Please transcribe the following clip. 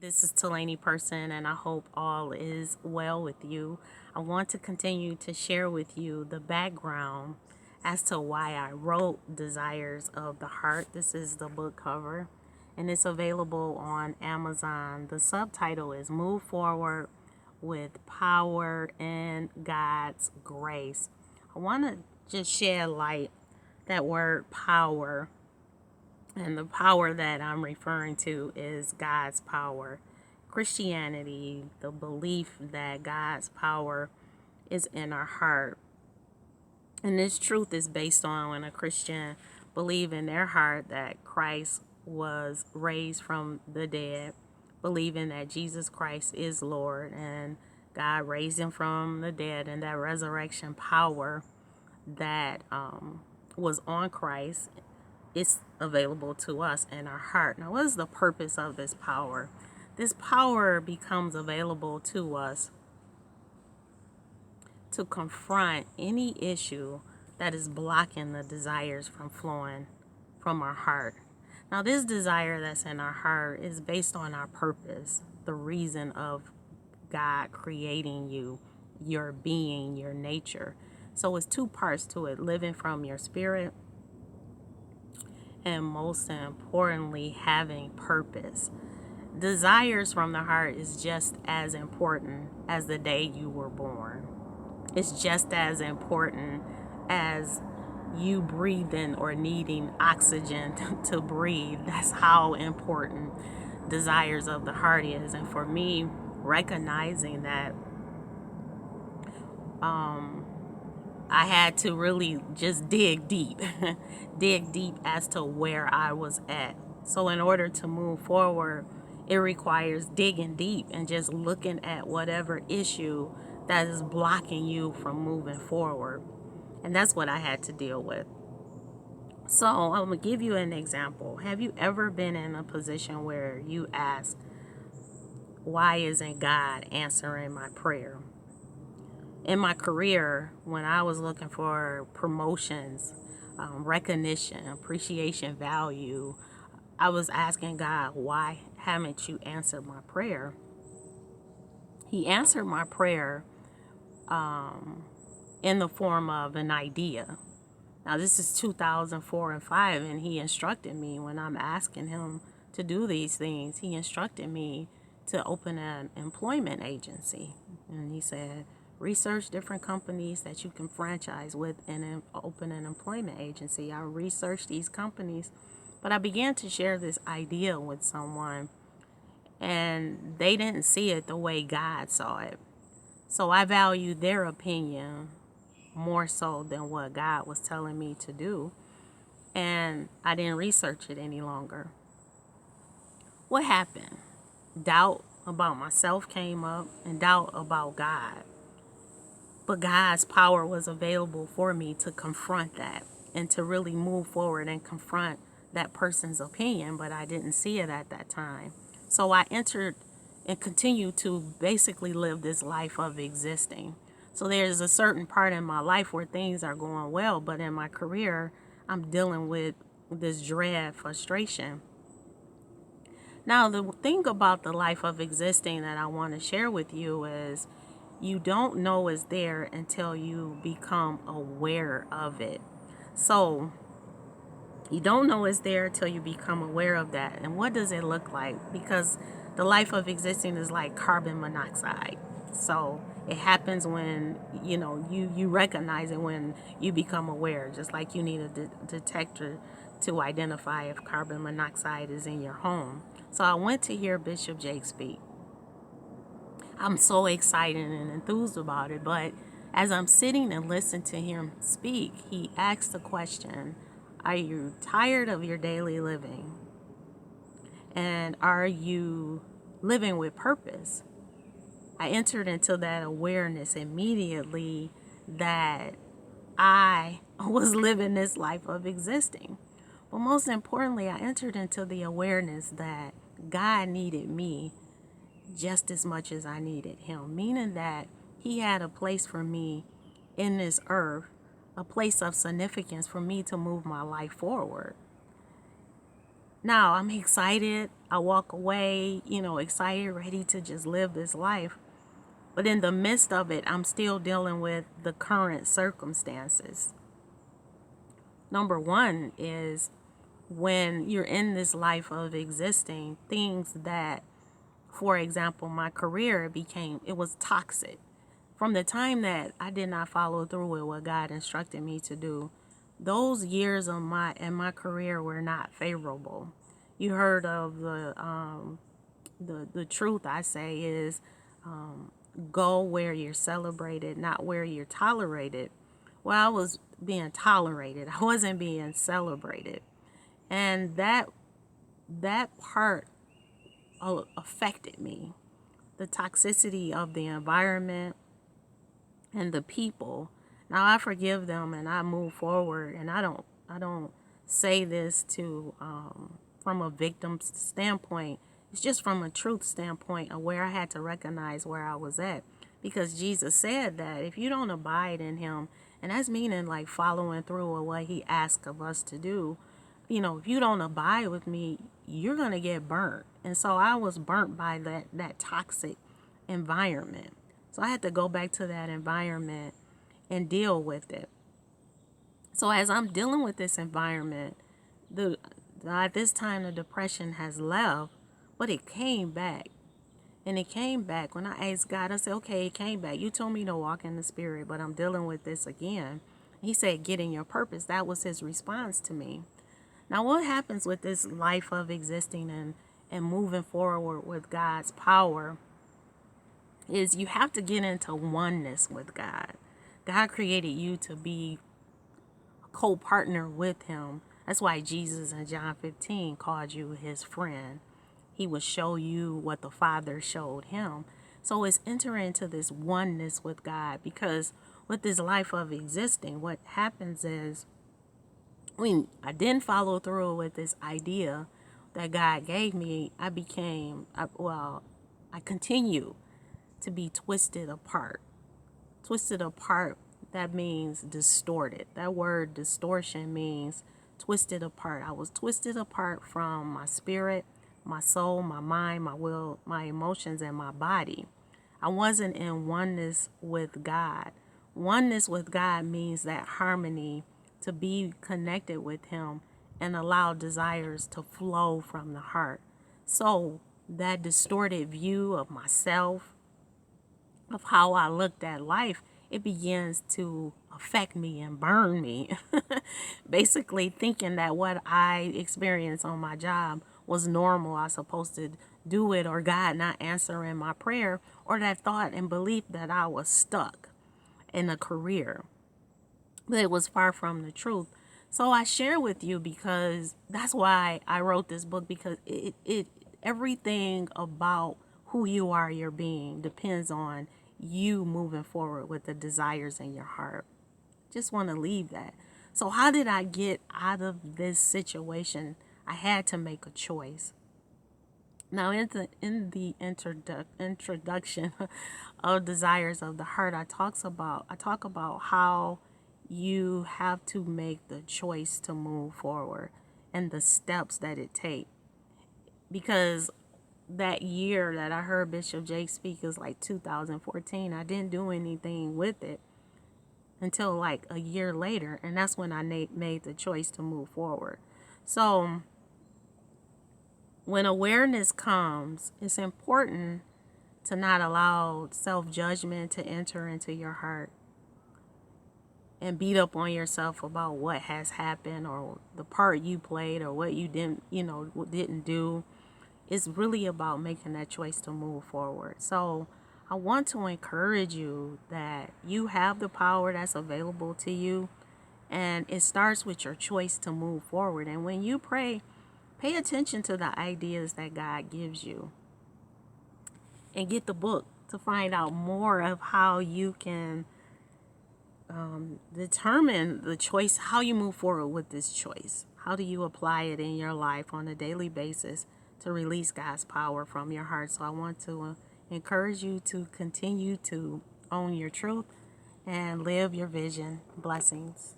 This is Talani Person, and I hope all is well with you. I want to continue to share with you the background as to why I wrote Desires of the Heart. This is the book cover, and it's available on Amazon. The subtitle is Move Forward with Power and God's Grace. I want to just shed light that word power, and the power that I'm referring to is God's power. Christianity, the belief that God's power is in our heart. And this truth is based on when a Christian believes in their heart that Christ was raised from the dead, believing that Jesus Christ is Lord and God raised him from the dead, and that resurrection power that was on Christ is available to us in our heart. Now, what is the purpose of this power? This power becomes available to us to confront any issue that is blocking the desires from flowing from our heart. Now, this desire that's in our heart is based on our purpose, the reason of God creating you, your being, your nature. So it's two parts to it: living from your spirit, and most importantly, having purpose. Desires from the heart is just as important as the day you were born. It's just as important as you breathing or needing oxygen to breathe. That's how important desires of the heart is. And for me, recognizing that, I had to really just dig deep, dig deep as to where I was at. So in order to move forward, it requires digging deep and just looking at whatever issue that is blocking you from moving forward. And that's what I had to deal with. So I'm going to give you an example. Have you ever been in a position where you ask, why isn't God answering my prayer? In my career, when I was looking for promotions, recognition, appreciation, value, I was asking God, why haven't you answered my prayer? He answered my prayer in the form of an idea. Now, this is 2004 and 5, and he instructed me when I'm asking him to do these things. He instructed me to open an employment agency. And he said, research different companies that you can franchise with and then open an employment agency. I researched these companies, but I began to share this idea with someone, and they didn't see it the way God saw it. So I valued their opinion more so than what God was telling me to do, and I didn't research it any longer. What happened? Doubt about myself came up and doubt about God. But God's power was available for me to confront that and to really move forward and confront that person's opinion, but I didn't see it at that time. So I entered and continued to basically live this life of existing. So there's a certain part in my life where things are going well, but in my career, I'm dealing with this dread, frustration. Now, the thing about the life of existing that I want to share with you is you don't know it's there until you become aware of it. So you don't know it's there until you become aware of that. And what does it look like? Because the life of existing is like carbon monoxide. So it happens when you recognize it when you become aware, just like you need a detector to identify if carbon monoxide is in your home. So I went to hear Bishop Jake speak. I'm so excited and enthused about it, but as I'm sitting and listening to him speak, he asked the question, are you tired of your daily living? And are you living with purpose? I entered into that awareness immediately that I was living this life of existing. But most importantly, I entered into the awareness that God needed me just as much as I needed him, meaning that he had a place for me in this earth, a place of significance for me to move my life forward. Now I'm excited. I walk away, excited, ready to just live this life. But in the midst of it, I'm still dealing with the current circumstances. Number one is when you're in this life of existing, things that, for example, my career it was toxic. From the time that I did not follow through with what God instructed me to do, those years of my career were not favorable. You heard of the truth I say is go where you're celebrated, not where you're tolerated. Well, I was being tolerated. I wasn't being celebrated. And that part affected me. The toxicity of the environment and the people. Now I forgive them and I move forward, and I don't say this to from a victim standpoint. It's just from a truth standpoint of where I had to recognize where I was at, because Jesus said that if you don't abide in him, and that's meaning like following through with what he asked of us to do, if you don't abide with me, you're going to get burnt. And so I was burnt by that toxic environment. So I had to go back to that environment and deal with it. So as I'm dealing with this environment, at this time the depression has left, but it came back. And it came back when I asked God. I said, okay, it came back. You told me to walk in the spirit, but I'm dealing with this again. He said, get in your purpose. That was his response to me. Now, what happens with this life of existing and moving forward with God's power is you have to get into oneness with God. God created you to be a co-partner with him. That's why Jesus in John 15 called you his friend. He would show you what the Father showed him. So it's entering into this oneness with God, because with this life of existing, what happens is when I didn't follow through with this idea that God gave me, I continue to be twisted apart. Twisted apart, that means distorted. That word distortion means twisted apart. I was twisted apart from my spirit, my soul, my mind, my will, my emotions, and my body. I wasn't in oneness with God. Oneness with God means that harmony, to be connected with him and allow desires to flow from the heart. So that distorted view of myself, of how I looked at life, it begins to affect me and burn me. Basically thinking that what I experienced on my job was normal. I was supposed to do it, or God not answering my prayer, or that thought and belief that I was stuck in a career. But it was far from the truth. So I share with you because that's why I wrote this book, because it everything about who you are, your being, depends on you moving forward with the desires in your heart. Just want to leave that. So how did I get out of this situation? I had to make a choice. Now, in the introduction of Desires of the Heart, I talk about how you have to make the choice to move forward and the steps that it takes. Because that year that I heard Bishop Jake speak is like 2014. I didn't do anything with it until like a year later, and that's when I made the choice to move forward. So when awareness comes, it's important to not allow self-judgment to enter into your heart and beat up on yourself about what has happened or the part you played or what you didn't do. It's really about making that choice to move forward. So I want to encourage you that you have the power that's available to you, and it starts with your choice to move forward. And when you pray, pay attention to the ideas that God gives you, and get the book to find out more of how you can determine the choice, how you move forward with this choice. How do you apply it in your life on a daily basis to release God's power from your heart? So I want to encourage you to continue to own your truth and live your vision. Blessings.